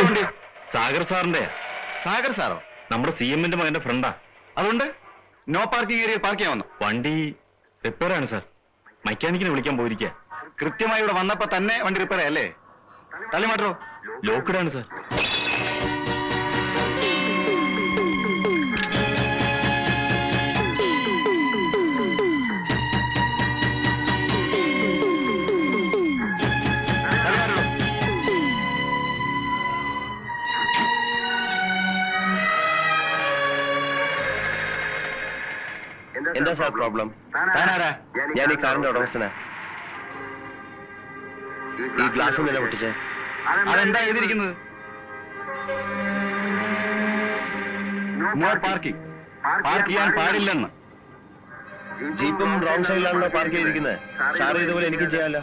വണ്ടി? സാഗർ സാറിന്റെ. സാഗർ സാറോ? നമ്മുടെ CM-ന്റെ മകന്റെ ഫ്രണ്ടാ. അതുകൊണ്ട് നോ പാർക്കിംഗ് ഏരിയ പാർക്ക് ചെയ്യാൻ വന്നു. വണ്ടി റിപ്പയർ ആണ് സാർ. മെക്കാനിക്കിനെ വിളിക്കാൻ പോയിരിക്കുക. കൃത്യമായി ഇവിടെ വന്നപ്പോ തന്നെ വണ്ടി റിപ്പയർ അല്ലേ? തള്ളി മാറ്റോ? ലോക്ക്ഡാണ് സാർ. എന്താ സാർ പ്രോബ്ലം? താനാരാ? ഞാൻ ഈ കാറിന്റെ ഉടമസ്ഥനാ. ഈ ഗ്ലാസ് നില പൊട്ടിച്ചേ. അതെന്താ എഴുതിയിരിക്കുന്നത്? No parking. പാർക്ക് ചെയ്യാൻ പാടില്ലെന്ന്. ജീപ്പും റോങ് സൈഡിലാണല്ലോ പാർക്ക് ചെയ്തിരിക്കുന്നത്. സാർ ഇതുപോലെ എനിക്കും ചെയ്യാമല്ലോ.